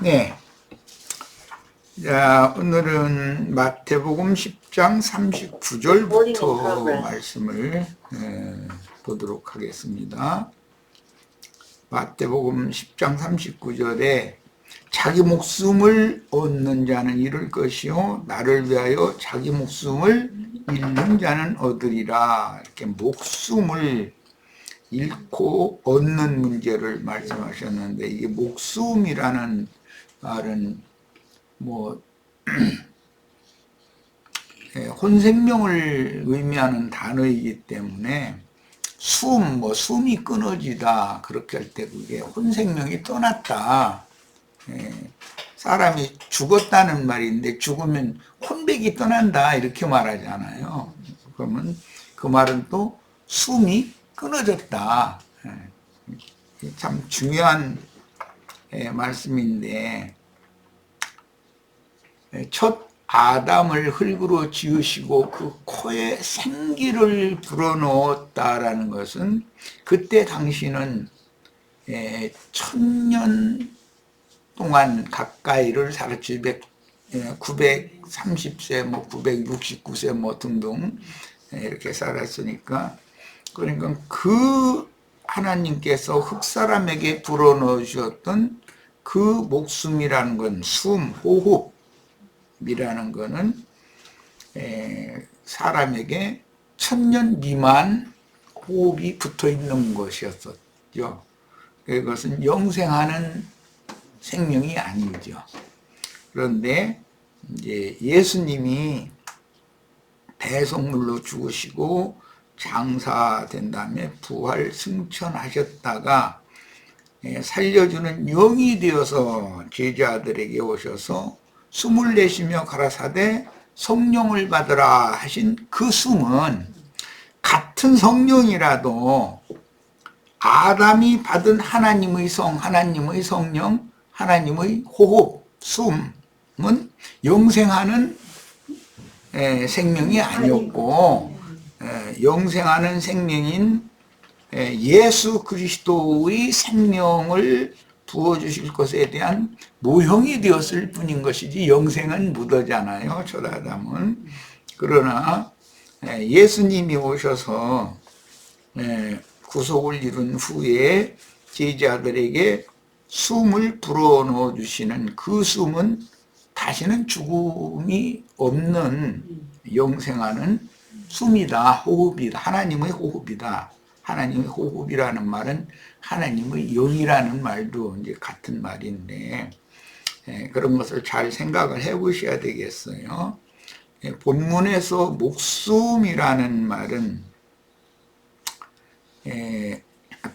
네. 자, 오늘은 마태복음 10장 39절부터 말씀을 보도록 하겠습니다. 마태복음 10장 39절에 자기 목숨을 얻는 자는 잃을 것이요 나를 위하여 자기 목숨을 잃는 자는 얻으리라. 이렇게 목숨을 잃고 얻는 문제를 말씀하셨는데, 이게 목숨이라는 말은 혼생명을 의미하는 단어이기 때문에 숨이 끊어지다 그렇게 할 때 그게 혼생명이 떠났다. 사람이 죽었다는 말인데 죽으면 혼백이 떠난다 이렇게 말하잖아요. 그러면 그 말은 또 숨이 끊어졌다. 참 중요한 말씀인데, 첫 아담을 흙으로 지으시고 그 코에 생기를 불어넣었다라는 것은 그때 당시는 1000년 동안 가까이를 살았죠. 930세, 969세 등등 이렇게 살았으니까, 그러니까 그 하나님께서 흙사람에게 불어넣어 주셨던 그 목숨이라는 건 호흡이라는 거는 사람에게 1000년 미만 호흡이 붙어 있는 것이었었죠. 그것은 영생하는 생명이 아니죠. 그런데 이제 예수님이 대속물로 죽으시고 장사된 다음에 부활 승천하셨다가 살려주는 영이 되어서 제자들에게 오셔서 숨을 내쉬며 가라사대 성령을 받으라 하신 그 숨은 같은 성령이라도 아담이 받은 하나님의 성, 하나님의 성령, 하나님의 호흡, 숨은 영생하는 생명이 아니었고, 영생하는 생명인 예수 그리스도의 생명을 부어주실 것에 대한 모형이 되었을 뿐인 것이지 영생은 묻어잖아요, 첫 아담은. 그러나 예수님이 오셔서 구속을 이룬 후에 제자들에게 숨을 불어넣어 주시는 그 숨은 다시는 죽음이 없는 영생하는 숨이다, 호흡이다, 하나님의 호흡이다. 하나님의 호흡이라는 말은 하나님의 영이라는 말도 이제 같은 말인데, 그런 것을 잘 생각을 해 보셔야 되겠어요. 본문에서 목숨이라는 말은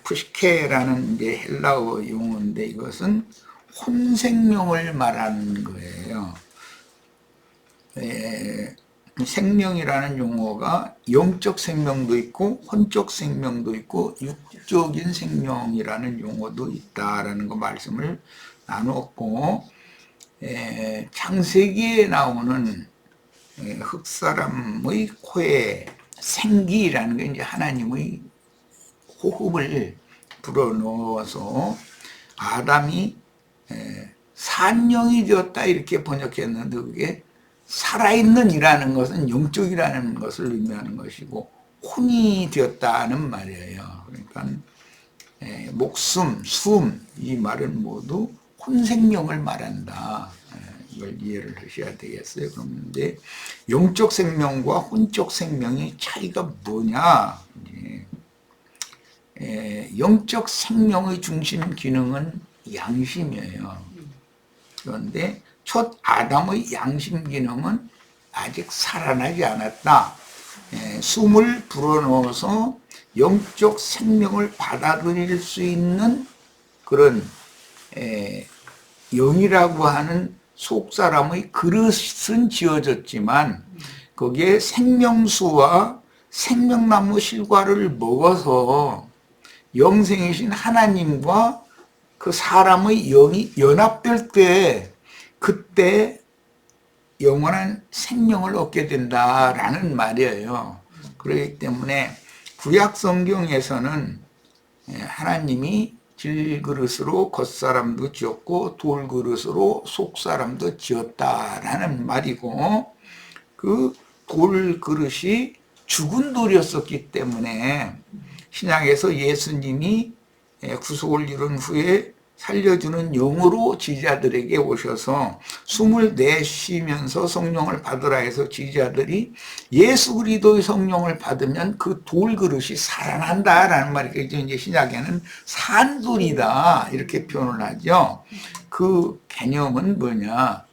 푸시케라는 이제 헬라어 용어인데, 이것은 혼생명을 말하는 거예요. 생명이라는 용어가 영적 생명도 있고 혼적 생명도 있고 육적인 생명이라는 용어도 있다라는 거 말씀을 나눴고, 창세기에 나오는 흙사람의 코에 생기라는 게 이제 하나님의 호흡을 불어넣어서 아담이 산영이 되었다 이렇게 번역했는데, 그게 살아있는 이라는 것은 영적이라는 것을 의미하는 것이고 혼이 되었다는 말이에요. 그러니까 목숨, 숨, 이 말은 모두 혼생명을 말한다. 이걸 이해를 하셔야 되겠어요. 그런데 영적 생명과 혼적 생명의 차이가 뭐냐? 영적 생명의 중심 기능은 양심이에요. 그런데 첫 아담의 양심 기능은 아직 살아나지 않았다. 숨을 불어넣어서 영적 생명을 받아들일 수 있는 그런 영이라고 하는 속사람의 그릇은 지어졌지만, 거기에 생명수와 생명나무 실과를 먹어서 영생이신 하나님과 그 사람의 영이 연합될 때, 그때 영원한 생명을 얻게 된다라는 말이에요. 그렇기 때문에 구약 성경에서는 하나님이 질그릇으로 겉사람도 지었고 돌그릇으로 속사람도 지었다라는 말이고, 그 돌그릇이 죽은 돌이었었기 때문에 신약에서 예수님이 구속을 이룬 후에 살려주는 영으로 지지자들에게 오셔서 숨을 내쉬면서 성령을 받으라 해서 지지자들이 예수 그리스도의 성령을 받으면 그 돌그릇이 살아난다라는 말이겠죠. 이제 신약에는 산돌이다 이렇게 표현을 하죠. 그 개념은 뭐냐?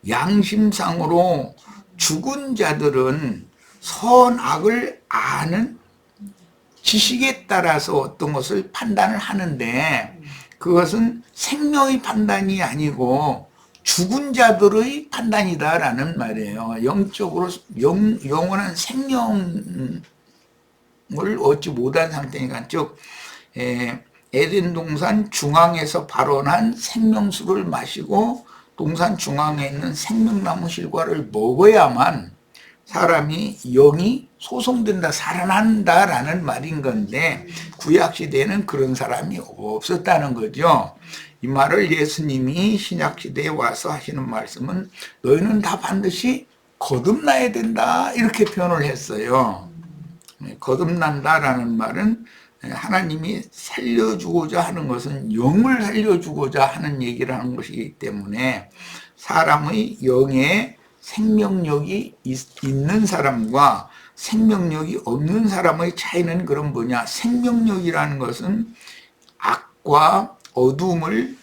양심상으로 죽은 자들은 선악을 아는 지식에 따라서 어떤 것을 판단을 하는데, 그것은 생명의 판단이 아니고 죽은 자들의 판단이다라는 말이에요. 영적으로 영원한 생명을 얻지 못한 상태니까, 즉 에덴 동산 중앙에서 발원한 생명수를 마시고 동산 중앙에 있는 생명나무 실과를 먹어야만 사람이 영이 소송된다, 살아난다라는 말인 건데, 구약시대에는 그런 사람이 없었다는 거죠. 이 말을 예수님이 신약시대에 와서 하시는 말씀은 너희는 다 반드시 거듭나야 된다 이렇게 표현을 했어요. 거듭난다라는 말은 하나님이 살려주고자 하는 것은 영을 살려주고자 하는 얘기를 하는 것이기 때문에, 사람의 영에 생명력이 있는 사람과 생명력이 없는 사람의 차이는 그럼 뭐냐? 생명력이라는 것은 악과 어둠을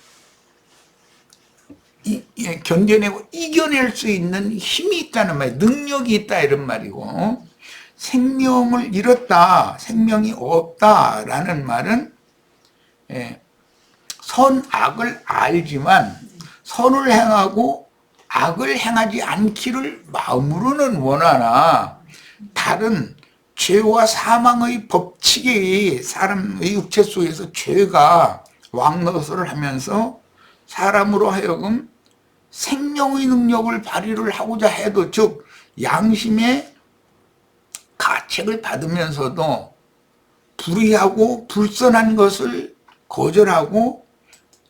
견뎌내고 이겨낼 수 있는 힘이 있다는 말이에요. 능력이 있다 이런 말이고, 생명을 잃었다, 생명이 없다라는 말은 선악을 알지만 선을 행하고 악을 행하지 않기를 마음으로는 원하나, 다른 죄와 사망의 법칙이 사람의 육체 속에서 죄가 왕노릇을 하면서 사람으로 하여금 생명의 능력을 발휘를 하고자 해도, 즉 양심의 가책을 받으면서도 불의하고 불선한 것을 거절하고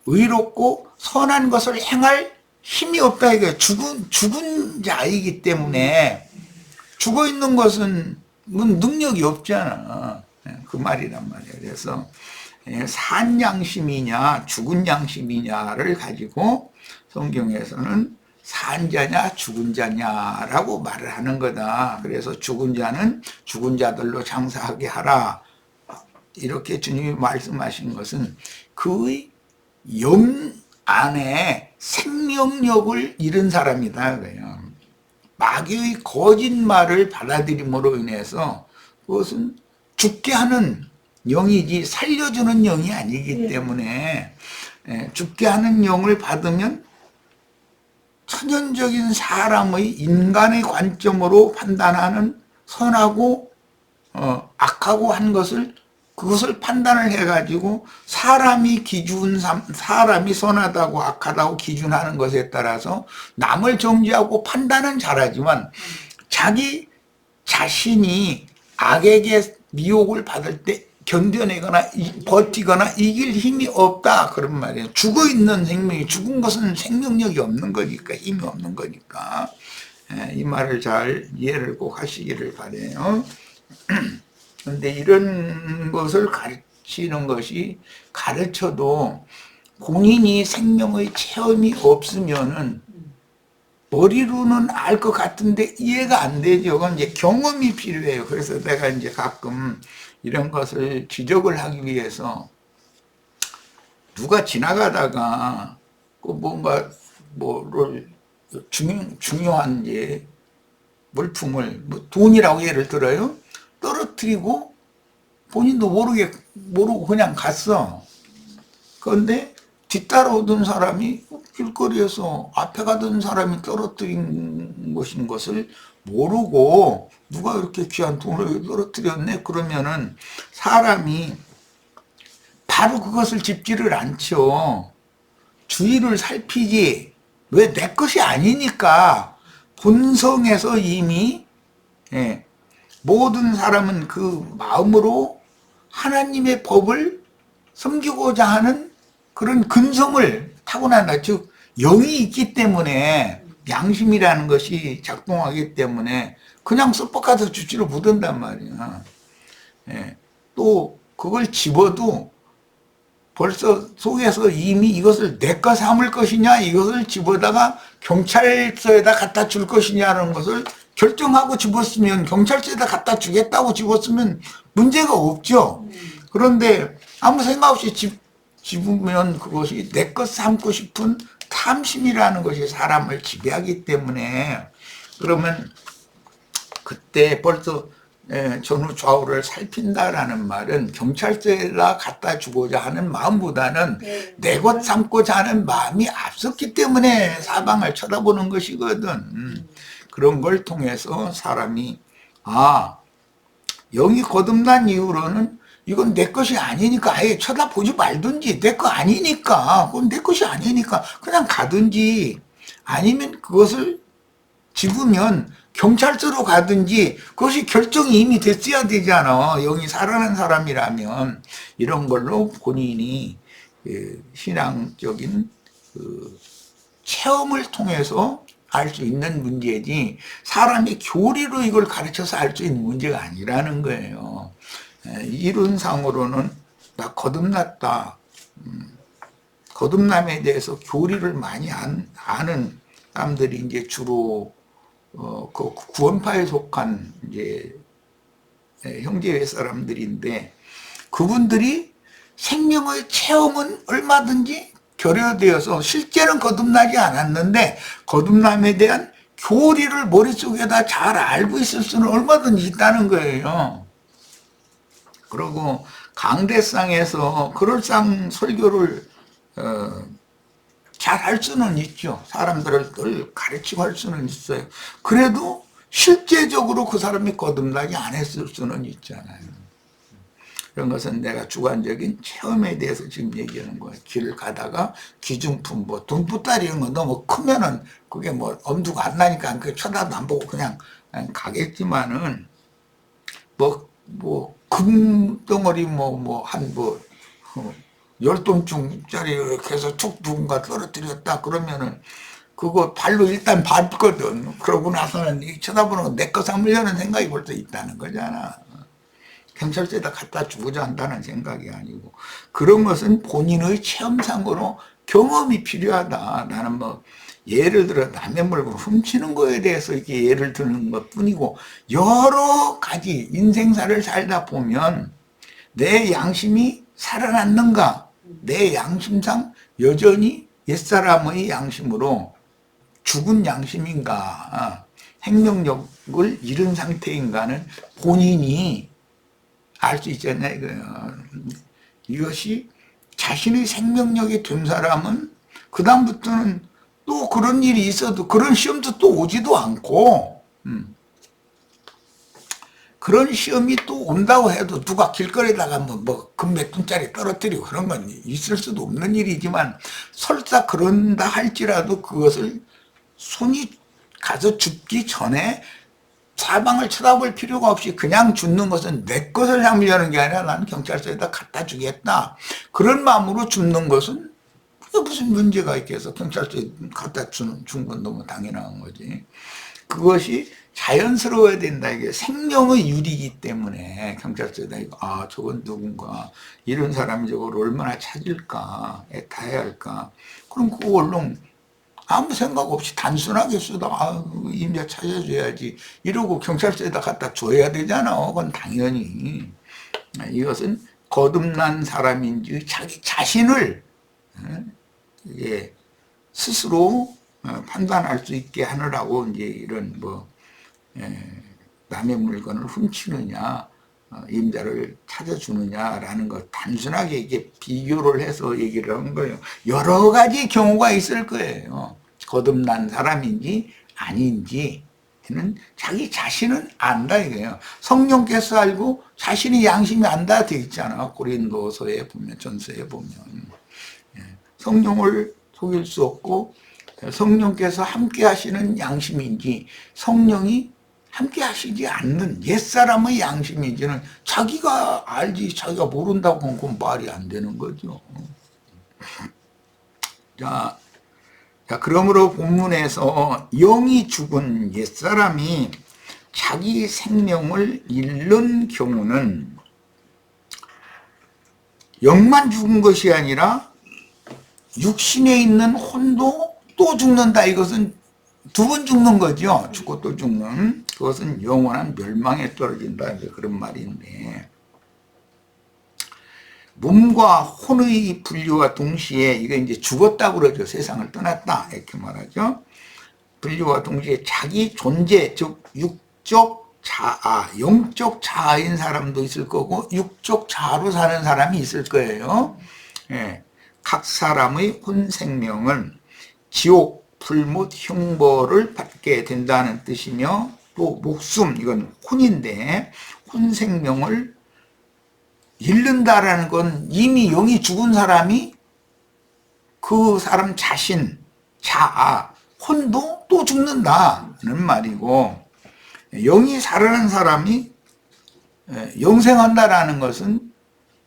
의롭고 선한 것을 행할 힘이 없다 이거예요. 죽은 자이기 때문에, 죽어 있는 것은 능력이 없잖아. 그 말이란 말이에요. 그래서 산 양심이냐 죽은 양심이냐를 가지고 성경에서는 산 자냐 죽은 자냐라고 말을 하는 거다. 그래서 죽은 자는 죽은 자들로 장사하게 하라, 이렇게 주님이 말씀하신 것은 그의 영 안에 생명력을 잃은 사람이다 그래요. 마귀의 거짓말을 받아들임으로 인해서 그것은 죽게 하는 영이지 살려주는 영이 아니기 때문에, 죽게 하는 영을 받으면 천연적인 사람의 인간의 관점으로 판단하는 선하고 악하고 한 것을, 그것을 판단을 해가지고 사람이 선하다고 악하다고 기준하는 것에 따라서 남을 정죄하고 판단은 잘하지만 자기 자신이 악에게 미혹을 받을 때 견뎌내거나 버티거나 이길 힘이 없다 그런 말이에요. 죽어있는 생명이, 죽은 것은 생명력이 없는 거니까, 힘이 없는 거니까. 이 말을 잘 이해를 꼭 하시기를 바라요. 그런데 이런 것을 가르치는 것이, 가르쳐도 본인이 생명의 체험이 없으면은 머리로는 알 것 같은데 이해가 안 되죠. 그건 이제 경험이 필요해요. 그래서 내가 이제 가끔 이런 것을 지적을 하기 위해서, 누가 지나가다가 그 뭔가 뭐를 중요한 이제 물품을, 뭐 돈이라고 예를 들어요, 떨어뜨리고 본인도 모르고 그냥 갔어. 그런데 뒤따라오던 사람이 길거리에서 앞에 가던 사람이 떨어뜨린 것을 모르고 누가 이렇게 귀한 돈을 떨어뜨렸네 그러면은 사람이 바로 그것을 짚지를 않죠. 주위를 살피지. 왜? 내 것이 아니니까. 본성에서 이미 모든 사람은 그 마음으로 하나님의 법을 섬기고자 하는 그런 근성을 타고난다. 즉 영이 있기 때문에 양심이라는 것이 작동하기 때문에 그냥 썩박가서 주지로 묻은단 말이야. 예. 또 그걸 집어도 벌써 속에서 이미 이것을 내 거 삼을 것이냐, 이것을 집어다가 경찰서에다 갖다 줄 것이냐는 것을 결정하고 집었으면, 경찰서에다 갖다 주겠다고 집었으면 문제가 없죠. 그런데 아무 생각 없이 집으면 그것이 내 것 삼고 싶은 탐심이라는 것이 사람을 지배하기 때문에, 그러면 그때 벌써 전후 좌우를 살핀다라는 말은 경찰서에다 갖다 주고자 하는 마음보다는 내 것 삼고자 하는 마음이 앞섰기 때문에 사방을 쳐다보는 것이거든. 그런 걸 통해서 사람이 영이 거듭난 이후로는 이건 내 것이 아니니까 아예 쳐다보지 말든지, 내 거 아니니까, 그건 내 것이 아니니까 그냥 가든지, 아니면 그것을 집으면 경찰서로 가든지, 그것이 결정이 이미 됐어야 되잖아. 영이 살아난 사람이라면. 이런 걸로 본인이 신앙적인 체험을 통해서 알 수 있는 문제지, 사람이 교리로 이걸 가르쳐서 알 수 있는 문제가 아니라는 거예요. 이론상으로는 나 거듭났다. 거듭남에 대해서 교리를 많이 아는 사람들이 이제 주로 그 구원파에 속한 이제 형제회 사람들인데, 그분들이 생명의 체험은 얼마든지 결여되어서 실제는 거듭나지 않았는데 거듭남에 대한 교리를 머릿속에다 잘 알고 있을 수는 얼마든지 있다는 거예요. 그리고 강대상에서 그럴싸한 설교를 잘 할 수는 있죠. 사람들을 늘 가르치고 할 수는 있어요. 그래도 실제적으로 그 사람이 거듭나지 않았을 수는 있잖아요. 이런 것은 내가 주관적인 체험에 대해서 지금 얘기하는 거예요. 길을 가다가 기중품, 뭐 돈보따리 이런 거 너무 크면은 그게 뭐 엄두가 안 나니까 그 쳐다도 안 보고 그냥 가겠지만은, 금덩어리 열돈쯤짜리 이렇게 해서 툭 누군가 떨어뜨렸다 그러면은 그거 발로 일단 밟거든. 그러고 나서는 쳐다보는 건 내 거 삼으려는 생각이 벌써 있다는 거잖아. 경찰서에다 갖다 주고자 한다는 생각이 아니고, 그런 것은 본인의 체험상으로 경험이 필요하다. 나는 예를 들어 남의 물건 훔치는 거에 대해서 이렇게 예를 드는 것 뿐이고, 여러 가지 인생사를 살다 보면 내 양심이 살아났는가, 내 양심상 여전히 옛사람의 양심으로 죽은 양심인가, 생명력을 잃은 상태인가는 본인이 알 수 있잖아요. 이것이 자신의 생명력이 된 사람은 그 다음부터는 또 그런 일이 있어도 그런 시험도 또 오지도 않고, 그런 시험이 또 온다고 해도 누가 길거리에다가 금 몇 돈짜리 떨어뜨리고 그런 건 있을 수도 없는 일이지만, 설사 그런다 할지라도 그것을 손이 가서 죽기 전에 사방을 쳐다볼 필요가 없이 그냥 죽는 것은 내 것을 삼으려는 게 아니라 나는 경찰서에다 갖다 주겠다, 그런 마음으로 죽는 것은 그게 무슨 문제가 있겠어. 경찰서에 갖다 준 건 너무 당연한 거지. 그것이 자연스러워야 된다. 이게 생명의 유리이기 때문에 경찰서에다 저건 누군가, 이런 사람이 저걸 얼마나 찾을까, 애타해야 할까. 그럼 그거 얼른 아무 생각 없이 단순하게 쓰다 임자 찾아줘야지 이러고 경찰서에다 갖다 줘야 되잖아. 그건 당연히. 이것은 거듭난 사람인지 자기 자신을 스스로 판단할 수 있게 하느라고 이제 이런 남의 물건을 훔치느냐, 임자를 찾아주느냐라는 것, 단순하게 이게 비교를 해서 얘기를 한 거예요. 여러 가지 경우가 있을 거예요. 거듭난 사람인지 아닌지는 자기 자신은 안다 이거예요. 성령께서 알고 자신의 양심이 안다 돼 있잖아. 고린도서에 보면, 전서에 보면. 성령을 속일 수 없고 성령께서 함께 하시는 양심인지, 성령이 함께 하시지 않는 옛사람의 양심인지는 자기가 알지 자기가 모른다고 하면 그건 말이 안 되는 거죠. 자, 그러므로 본문에서 영이 죽은 옛사람이 자기 생명을 잃는 경우는 영만 죽은 것이 아니라 육신에 있는 혼도 또 죽는다. 이것은 두 번 죽는 거죠. 죽고 또 죽는. 그것은 영원한 멸망에 떨어진다. 그런 말인데, 몸과 혼의 분류와 동시에 이거 이제 죽었다고 그러죠. 세상을 떠났다 이렇게 말하죠. 분류와 동시에 자기 존재, 즉 육적 자아, 영적 자아인 사람도 있을 거고 육적 자아로 사는 사람이 있을 거예요. 예. 각 사람의 혼 생명은 지옥, 불못, 형벌을 받게 된다는 뜻이며, 또 목숨, 이건 혼인데 혼 생명을 잃는다라는 건 이미 영이 죽은 사람이 그 사람 자신, 자아, 혼도 또 죽는다는 말이고, 영이 살아난 사람이 영생한다라는 것은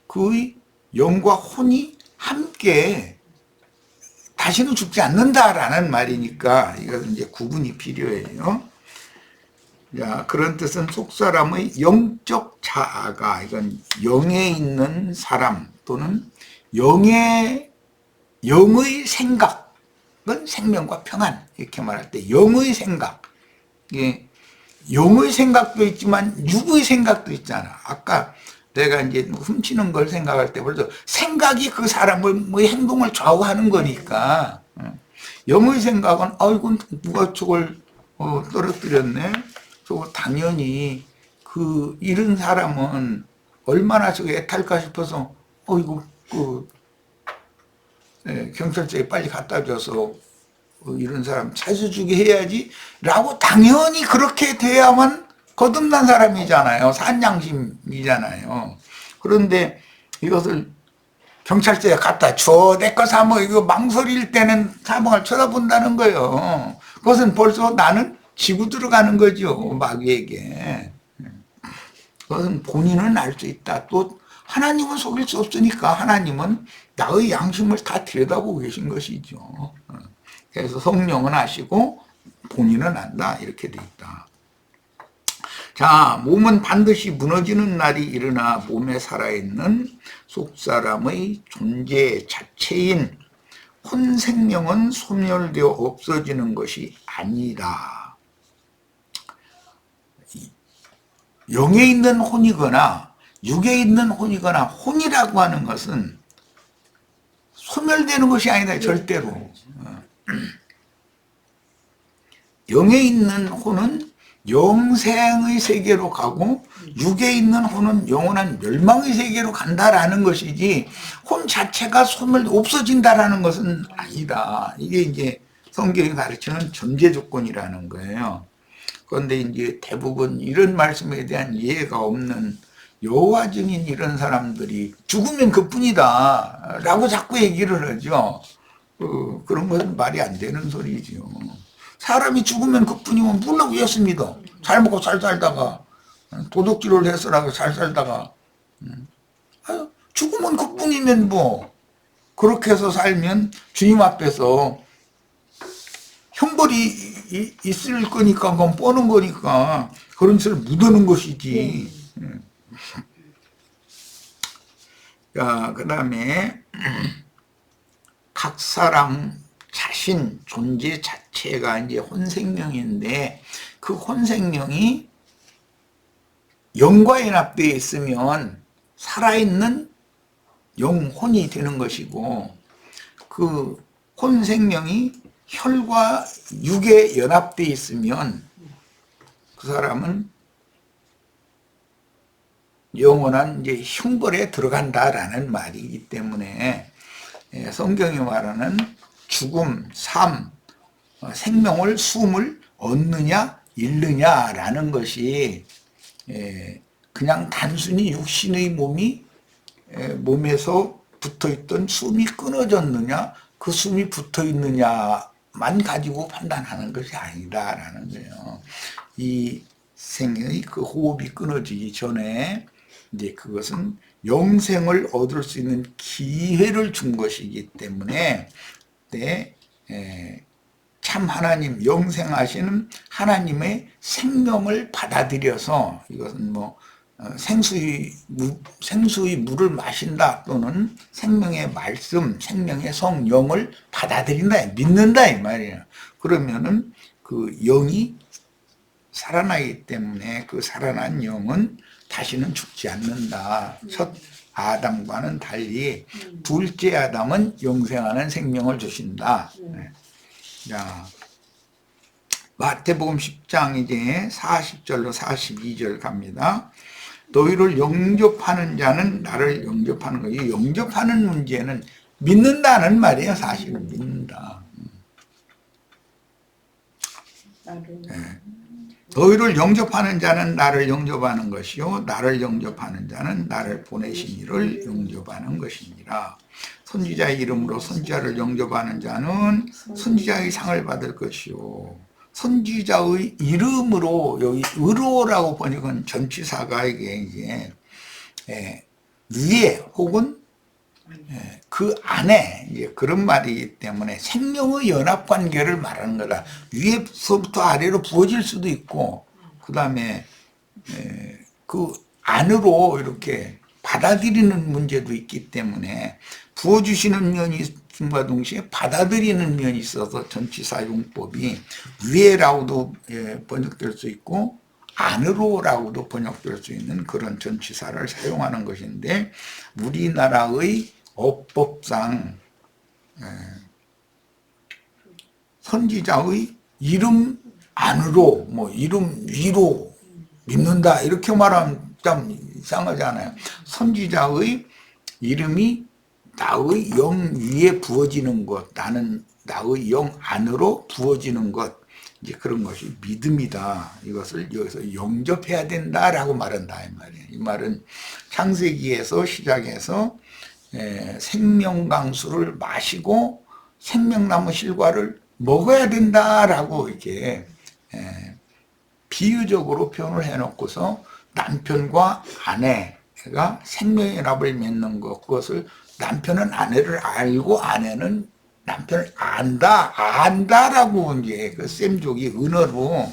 그의 영과 혼이 함께 다시는 죽지 않는다라는 말이니까 이것은 이제 구분이 필요해요. 자, 그런 뜻은 속사람의 영적 자아가, 이건 영에 있는 사람 또는 영의 생각은 생명과 평안, 이렇게 말할 때 영의 생각, 이게 영의 생각도 있지만 육의 생각도 있잖아. 아까 내가 이제 훔치는 걸 생각할 때 벌써 생각이 그 사람의 뭐 행동을 좌우하는 거니까, 영의 생각은 아이고 누가 저걸 떨어뜨렸네. 저거 당연히 그 잃은 사람은 얼마나 저거 애탈까 싶어서 이거 경찰서에 빨리 갖다 줘서 이런 사람 찾아주게 해야지 라고 당연히 그렇게 돼야만 거듭난 사람이잖아요. 산양심이잖아요. 그런데 이것을 경찰서에 갖다 줘, 내 거 사모, 이거 망설일 때는 사망을 쳐다본다는 거예요. 그것은 벌써 나는 지고 들어가는 거죠. 마귀에게. 그것은 본인은 알 수 있다. 또 하나님은 속일 수 없으니까 하나님은 나의 양심을 다 들여다보고 계신 것이죠. 그래서 성령은 아시고 본인은 안다. 이렇게 돼 있다. 자, 몸은 반드시 무너지는 날이 일어나 몸에 살아있는 속사람의 존재 자체인 혼 생명은 소멸되어 없어지는 것이 아니다. 영에 있는 혼이거나 육에 있는 혼이거나 혼이라고 하는 것은 소멸되는 것이 아니다. 절대로. 영에 있는 혼은 영생의 세계로 가고 육에 있는 혼은 영원한 멸망의 세계로 간다라는 것이지 혼 자체가 소멸 없어진다라는 것은 아니다. 이게 이제 성경이 가르치는 전제 조건이라는 거예요. 그런데 이제 대부분 이런 말씀에 대한 이해가 없는 여호와 증인 이런 사람들이 죽으면 그뿐이다 라고 자꾸 얘기를 하죠. 그런 것은 말이 안 되는 소리죠. 사람이 죽으면 그뿐이면 물론 왜였습니다. 잘 먹고 잘 살다가 도둑질을 해서라도 잘 살다가 죽으면 그뿐이면 뭐 그렇게 해서 살면 주님 앞에서 형벌이 있을 거니까 그건 뻔한 거니까 그런 짓을 묻어는 것이지. 자, 그 다음에 각 사람 자신 존재 자체가 이제 혼생명인데 그 혼생명이 영과 연합되어 있으면 살아있는 영혼이 되는 것이고, 그 혼생명이 혈과 육에 연합되어 있으면 그 사람은 영원한 이제 형벌에 들어간다라는 말이기 때문에 성경이 말하는 죽음, 삶, 생명을, 숨을 얻느냐, 잃느냐라는 것이 그냥 단순히 육신의 몸에서 붙어있던 숨이 끊어졌느냐, 그 숨이 붙어있느냐만 가지고 판단하는 것이 아니다라는 거예요. 이 생의 그 호흡이 끊어지기 전에 이제 그것은 영생을 얻을 수 있는 기회를 준 것이기 때문에 참 하나님, 영생하시는 하나님의 생명을 받아들여서 이것은 뭐 생수의 물을 마신다 또는 생명의 말씀, 생명의 성령을 받아들인다, 믿는다 이 말이에요. 그러면은 그 영이 살아나기 때문에 그 살아난 영은 다시는 죽지 않는다. 첫 아담과는 달리 둘째 아담은 영생하는 생명을 주신다. 자, 마태복음 10장 이제 40절로 42절 갑니다. 너희를 영접하는 자는 나를 영접하는 거예요. 영접하는 문제는 믿는다는 말이에요. 사실은 믿는다. 너희를 영접하는 자는 나를 영접하는 것이요 나를 영접하는 자는 나를 보내신 이를 영접하는 것이니라. 선지자의 이름으로 선지자를 영접하는 자는 선지자의 상을 받을 것이요 선지자의 이름으로, 여기 의로라고 번역은 전치사가 이게 위에 혹은 그 안에 이제 그런 말이기 때문에 생명의 연합 관계를 말하는 거다. 위에서부터 아래로 부어질 수도 있고, 그 다음에 그 안으로 이렇게 받아들이는 문제도 있기 때문에 부어주시는 면이 있음과 동시에 받아들이는 면이 있어서 전치사 용법이 위에라고도 번역될 수 있고 안으로라고도 번역될 수 있는 그런 전치사를 사용하는 것인데, 우리나라의 어법상 선지자의 이름 안으로 뭐 이름 위로 믿는다 이렇게 말하면 참 이상하잖아요. 선지자의 이름이 나의 영 위에 부어지는 것, 나는 나의 영 안으로 부어지는 것, 이제 그런 것이 믿음이다. 이것을 여기서 영접해야 된다라고 말한다 이 말이에요. 이 말은 창세기에서 시작해서 생명강수를 마시고 생명나무 실과를 먹어야 된다라고 이렇게 비유적으로 표현을 해놓고서 남편과 아내가 생명연합을 맺는 것, 그것을 남편은 아내를 알고 아내는 남편을 안다라고 이제 그 셈족이 은어로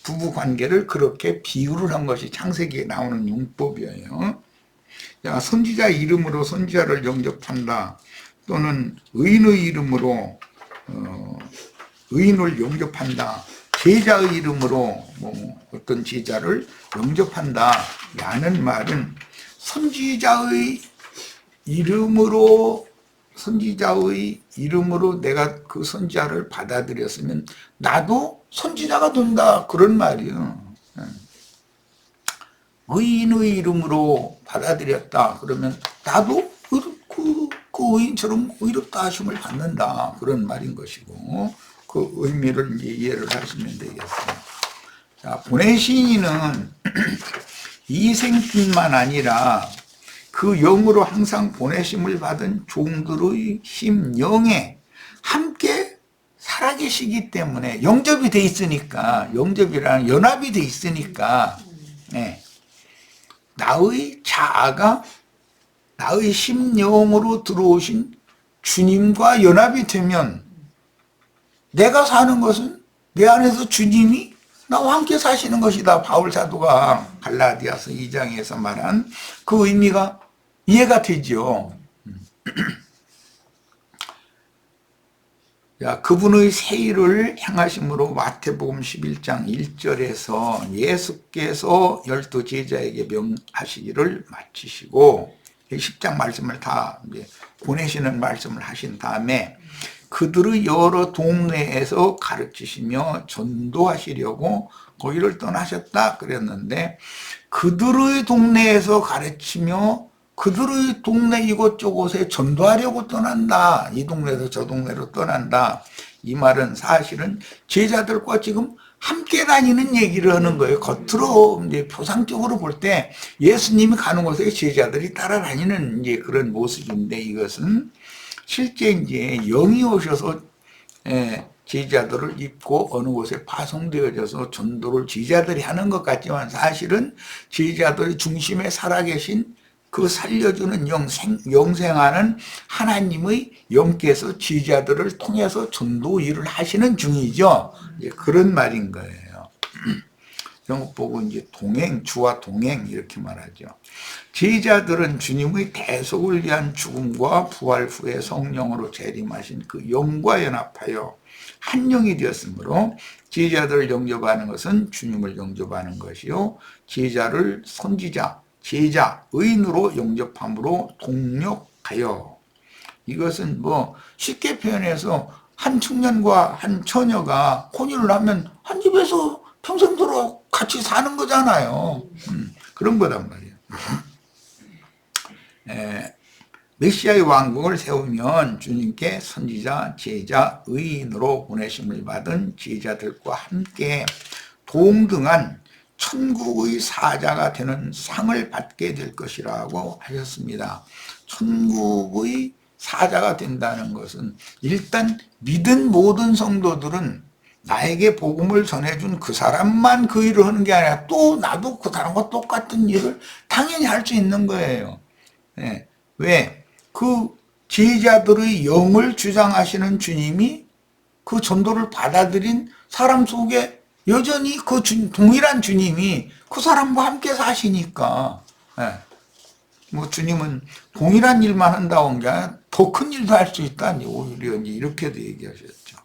부부 관계를 그렇게 비유를 한 것이 창세기에 나오는 용법이에요. 자, 선지자 이름으로 선지자를 영접한다. 또는 의인의 이름으로 의인을 영접한다. 제자의 이름으로 뭐 어떤 제자를 영접한다. 라는 말은 선지자의 이름으로 내가 그 선지자를 받아들였으면 나도 선지자가 된다. 그런 말이에요. 의인의 이름으로 받아들였다. 그러면 나도 그 의인처럼 의롭다 하심을 받는다. 그런 말인 것이고, 그 의미를 이제 이해를 하시면 되겠어요. 자, 보내신 이는 이 생뿐만 아니라 그 영으로 항상 보내심을 받은 종들의 심령에 함께 살아계시기 때문에 영접이 돼 있으니까, 영접이라는 연합이 돼 있으니까 나의 자아가 나의 심령으로 들어오신 주님과 연합이 되면 내가 사는 것은 내 안에서 주님이 나와 함께 사시는 것이다. 바울 사도가 갈라디아서 2장에서 말한 그 의미가 이해가 되죠. 자, 그분의 새 일을 행하심으로 마태복음 11장 1절에서 예수께서 12 제자에게 명하시기를 마치시고 10장 말씀을 다 이제 보내시는 말씀을 하신 다음에 그들의 여러 동네에서 가르치시며 전도하시려고 거기를 떠나셨다 그랬는데, 그들의 동네에서 가르치며 그들의 동네 이곳저곳에 전도하려고 떠난다. 이 동네에서 저 동네로 떠난다. 이 말은 사실은 제자들과 지금 함께 다니는 얘기를 하는 거예요. 겉으로 이제 표상적으로 볼 때 예수님이 가는 곳에 제자들이 따라다니는 이제 그런 모습인데, 이것은 실제 이제 영이 오셔서 제자들을 입고 어느 곳에 파송되어져서 전도를 제자들이 하는 것 같지만 사실은 제자들의 중심에 살아계신 그 살려주는 영생하는 하나님의 영께서 제자들을 통해서 전도 일을 하시는 중이죠. 그런 말인 거예요. 이런 거 보고 이제 동행, 주와 동행 이렇게 말하죠. 제자들은 주님의 대속을 위한 죽음과 부활 후에 성령으로 재림하신 그 영과 연합하여 한 영이 되었으므로 제자들을 영접하는 것은 주님을 영접하는 것이요 제자를 선지자, 제자, 의인으로 영접함으로 동력하여. 이것은 뭐 쉽게 표현해서 한 청년과 한 처녀가 혼인을 하면 한 집에서 평생도록 같이 사는 거잖아요. 그런 거단 말이에요. 메시아의 왕국을 세우면 주님께 선지자, 제자, 의인으로 보내심을 받은 제자들과 함께 동등한 천국의 사자가 되는 상을 받게 될 것이라고 하셨습니다. 천국의 사자가 된다는 것은 일단 믿은 모든 성도들은 나에게 복음을 전해준 그 사람만 그 일을 하는 게 아니라 또 나도 그 사람과 똑같은 일을 당연히 할 수 있는 거예요. 네. 왜? 그 제자들의 영을 주장하시는 주님이 그 전도를 받아들인 사람 속에 여전히 그 동일한 주님이 그 사람과 함께 사시니까, 네. 뭐 주님은 동일한 일만 한다고 한 게 아니라 더 큰 일도 할 수 있다. 오히려 이렇게도 얘기하셨죠.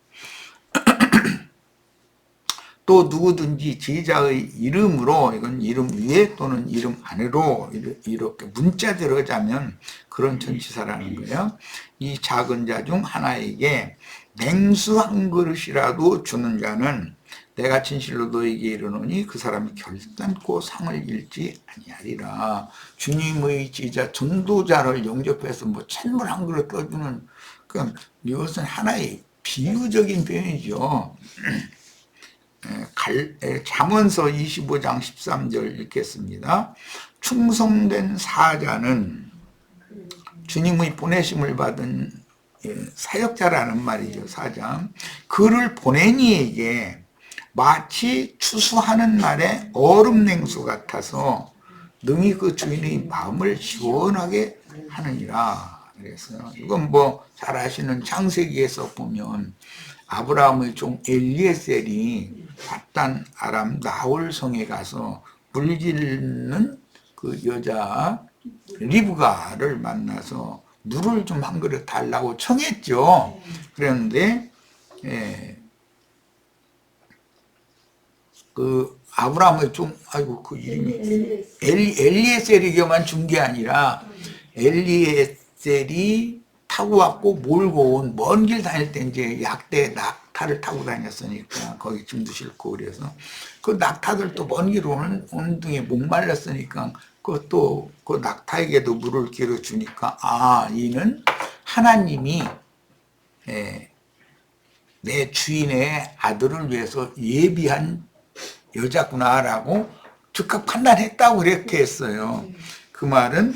또 누구든지 제자의 이름으로, 이건 이름 위에 또는 이름 안으로 이렇게 문자대로 하자면 그런 전치사라는 거예요. 이 작은 자 중 하나에게 냉수 한 그릇이라도 주는 자는 내가 진실로 너에게 이르노니 그 사람이 결단코 상을 잃지 아니하리라. 주님의 제자 전도자를 영접해서 뭐 찬물 한 그릇 떠주는, 그러니까 이것은 하나의 비유적인 표현이죠. 잠언서 25장 13절 읽겠습니다. 충성된 사자는 주님의 보내심을 받은 사역자라는 말이죠. 사자. 그를 보낸 이에게 마치 추수하는 날에 얼음 냉수 같아서 능히 그 주인의 마음을 시원하게 하느니라. 그래서 이건 뭐 잘 아시는 창세기에서 보면 아브라함의 종 엘리에셀이 밧단 아람 나홀 성에 가서 물질는 그 여자 리브가를 만나서 물을 좀 한 그릇 달라고 청했죠. 그런데 그 아브라함의 종, 아이고 그 이름이 엘리에셀에게만 준 게 아니라 엘리에셀이 타고 왔고 몰고 온 먼 길 다닐 때 이제 약대 낙타를 타고 다녔으니까 거기 짐도 싣고 그래서 그 낙타들도 먼 길 오는 등에 목말랐으니까 그것도 그 낙타에게도 물을 길어 주니까 아 이는 하나님이 내 주인의 아들을 위해서 예비한 여자구나라고 즉각 판단했다고 그렇게 했어요. 그 말은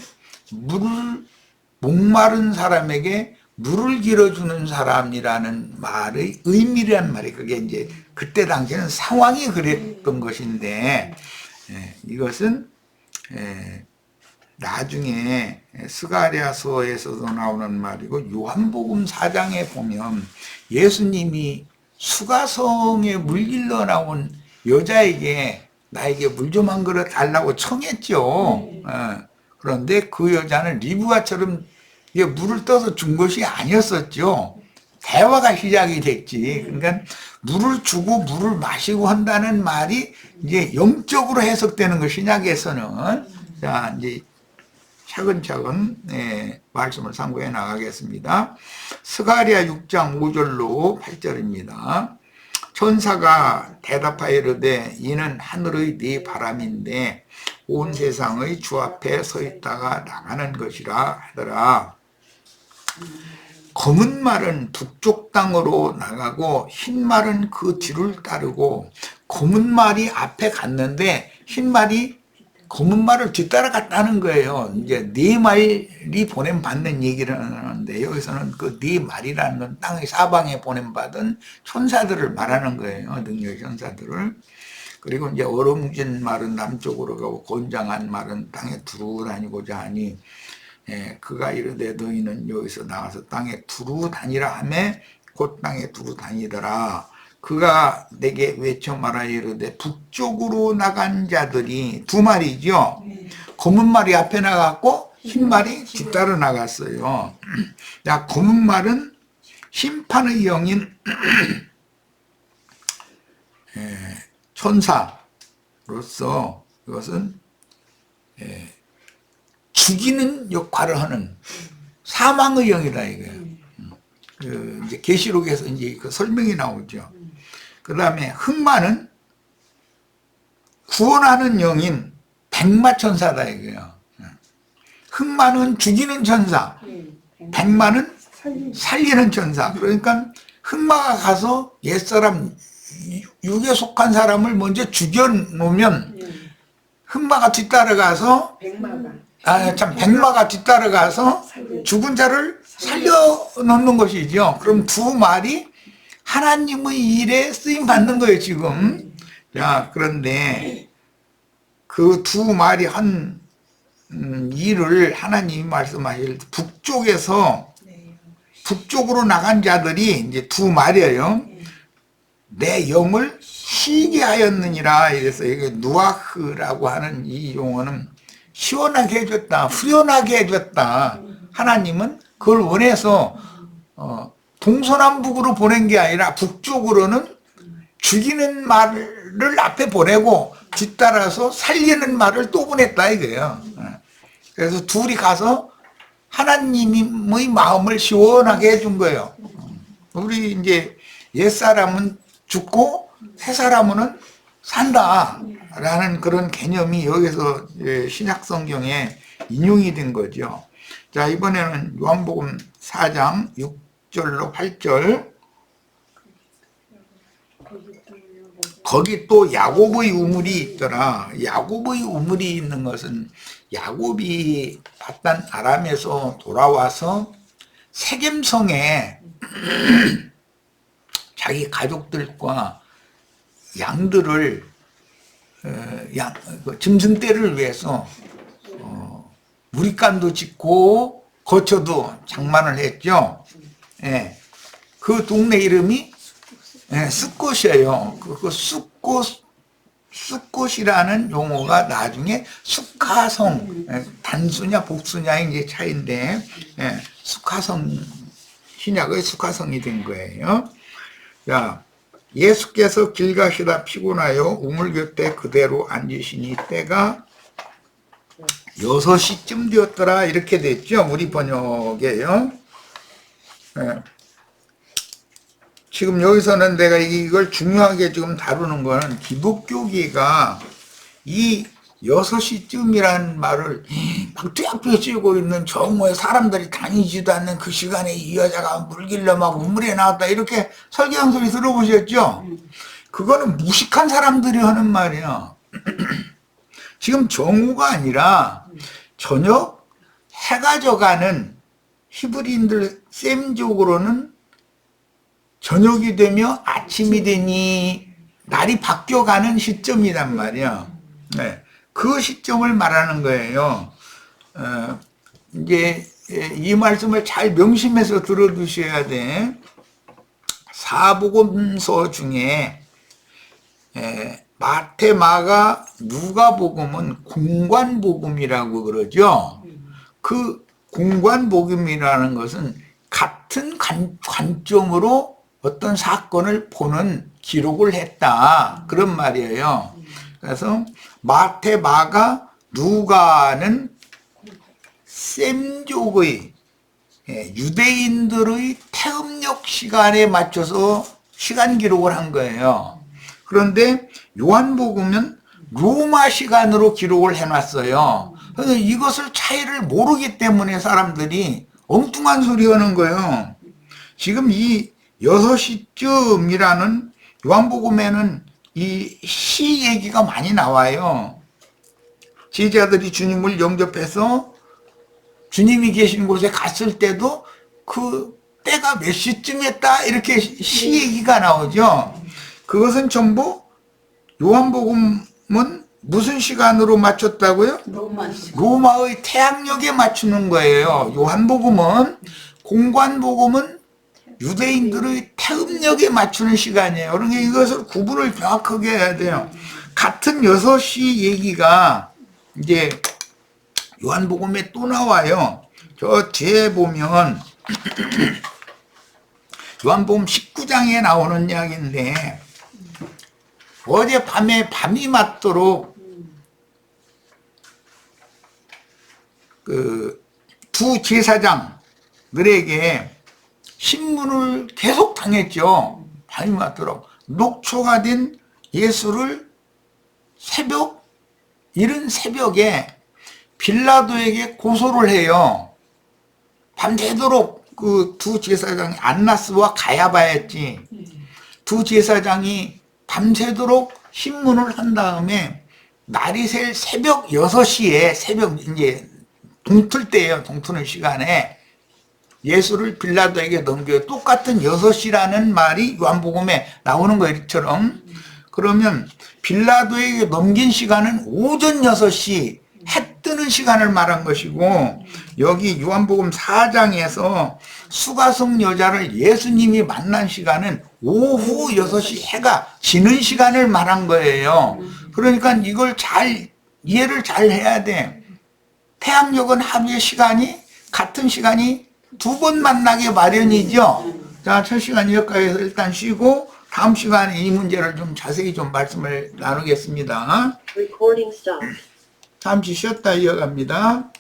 목마른 사람에게 물을 길어주는 사람이라는 말의 의미란 말이에요. 그게 이제 그때 당시에는 상황이 그랬던 것인데 이것은 나중에 스가랴서에서도 나오는 말이고 요한복음 4장에 보면 예수님이 수가성에 물 길러 나온 여자에게 나에게 물 좀 한 그릇 달라고 청했죠. 그런데 그 여자는 리브가처럼 물을 떠서 준 것이 아니었었죠. 대화가 시작이 됐지. 그러니까 물을 주고 물을 마시고 한다는 말이 이제 영적으로 해석되는 것, 신약에서는. 자, 이제 차근차근 말씀을 상고해 나가겠습니다. 스가랴 6장 5절로 8절입니다. 천사가 대답하여 이르되 이는 하늘의 네 바람인데 온 세상의 주 앞에 서 있다가 나가는 것이라 하더라. 검은 말은 북쪽 땅으로 나가고 흰 말은 그 뒤를 따르고 검은 말이 앞에 갔는데 흰 말이 검은 말을 뒤따라갔다는 거예요. 이제 네 말이 보냄받는 얘기를 하는데 여기서는 그 네 말이라는 건 땅의 사방에 보냄받은 천사들을 말하는 거예요. 능력의 천사들을. 그리고 이제 얼음진 말은 남쪽으로 가고 건장한 말은 땅에 두루 다니고자 하니 그가 이르되 너희는 여기서 나가서 땅에 두루 다니라 하매 곧 땅에 두루 다니더라. 그가 내게 외쳐 말하여 이르되 북쪽으로 나간 자들이 두 마리죠. 검은 말이 앞에 나갔고 흰 말이 뒤따라 나갔어요. 야, 검은 말은 심판의 영인 천사로서 이것은 죽이는 역할을 하는 사망의 영이다 이거예요. 이제 계시록에서 이제 그 설명이 나오죠. 그 다음에 흑마는 구원하는 영인 백마천사다 이거예요. 흑마는 죽이는 천사, 백마는 살리는 천사. 그러니까 흑마가 가서 옛사람 육에 속한 사람을 먼저 죽여놓으면 흑마가 뒤따라가서 백마가 뒤따라가서 죽은 자를 살려놓는 것이죠. 그럼 두 말이 하나님의 일에 쓰임 받는 거예요 지금. 자, 그런데 그 두 말이 한 일을 하나님이 말씀하실 때 북쪽으로 나간 자들이 이제 두 말이에요. 내 영을 쉬게 하였느니라. 이래서 이게 누아흐라고 하는 이 용어는 시원하게 해줬다, 후련하게 해줬다. 하나님은 그걸 원해서 동서남북으로 보낸 게 아니라 북쪽으로는 죽이는 말을 앞에 보내고 뒤따라서 살리는 말을 또 보냈다 이거예요. 그래서 둘이 가서 하나님의 마음을 시원하게 해준 거예요. 우리 이제 옛사람은 죽고 새사람은 산다라는 그런 개념이 여기서 신약 성경에 인용이 된 거죠. 자, 이번에는 요한복음 4장 6절로 8절. 거기 또 야곱의 우물이 있더라. 야곱의 우물이 있는 것은 야곱이 바단 아람에서 돌아와서 세겜성에 자기 가족들과 양들을 짐승떼를 위해서 무리간도 짓고 거처도 장만을 했죠. 예. 그 동네 이름이 숫꽃이에요. 그 숫꽃이라는 용어가 나중에 숙하성, 단수냐 복수냐의 이제 차이인데, 숙하성, 신약의 숙하성이 된 거예요. 자, 예수께서 길 가시다 피곤하여 우물 곁에 그대로 앉으시니 때가 6시쯤 되었더라. 이렇게 됐죠. 우리 번역에요. 지금 여기서는 내가 이걸 중요하게 지금 다루는 거는 기독교계가 이 6시쯤이라는 말을 막 쫙 쥐고 있는 정오에 사람들이 다니지도 않는 그 시간에 이 여자가 물길로 막 우물에 나왔다 이렇게 설교한 소리 들어보셨죠? 그거는 무식한 사람들이 하는 말이야. 지금 정오가 아니라 저녁 해가 져가는 히브리인들 셈족으로는 저녁이 되며 아침이 되니 날이 바뀌어가는 시점이란 말이야. 네. 그 시점을 말하는 거예요. 이제 이 말씀을 잘 명심해서 들어두셔야 돼. 사복음서 중에 마태, 마가, 누가복음은 공관복음이라고 그러죠. 그 공관복음이라는 것은 같은 관점으로 어떤 사건을 보는 기록을 했다. 그런 말이에요. 그래서 마태, 마가, 누가는 셈족의 유대인들의 태음력 시간에 맞춰서 시간 기록을 한 거예요. 그런데 요한복음은 로마 시간으로 기록을 해놨어요. 그래서 이것을 차이를 모르기 때문에 사람들이 엉뚱한 소리 하는 거예요. 지금 이 6시쯤이라는 요한복음에는 이 시 얘기가 많이 나와요. 제자들이 주님을 영접해서 주님이 계신 곳에 갔을 때도 그 때가 몇 시쯤 했다 이렇게 시 얘기가 나오죠. 그것은 전부 요한복음은 무슨 시간으로 맞췄다고요? 로마의 태양력에 맞추는 거예요. 요한복음은, 공관복음은 유대인들의 태음력에 맞추는 시간이에요. 그러니까 이것을 구분을 정확하게 해야 돼요. 같은 6시 얘기가 이제 요한복음에 또 나와요. 저 뒤에 보면 요한복음 19장에 나오는 이야기인데, 어젯밤에 밤이 맞도록 그 두 제사장들에게 신문을 계속 당했죠. 밤이 맞도록. 녹초가 된 예수를 이른 새벽에 빌라도에게 고소를 해요. 밤새도록 그 두 제사장이, 안나스와 가야바였지. 두 제사장이 밤새도록 신문을 한 다음에 날이 새 새벽 6시에, 새벽 이제 동틀 때예요. 동트는 시간에 예수를 빌라도에게 넘겨요. 똑같은 6시라는 말이 요한복음에 나오는 것처럼. 그러면 빌라도에게 넘긴 시간은 오전 6시, 해 뜨는 시간을 말한 것이고, 여기 요한복음 4장에서 수가성 여자를 예수님이 만난 시간은 오후 6시, 해가 지는 시간을 말한 거예요. 그러니까 이걸 이해를 잘 해야 돼. 태양력은 하루의 시간이, 같은 시간이 두 번 만나게 마련이죠. 자, 첫 시간 여기까지서 일단 쉬고 다음 시간에 이 문제를 좀 자세히 좀 말씀을 나누겠습니다. 잠시 쉬었다 이어갑니다.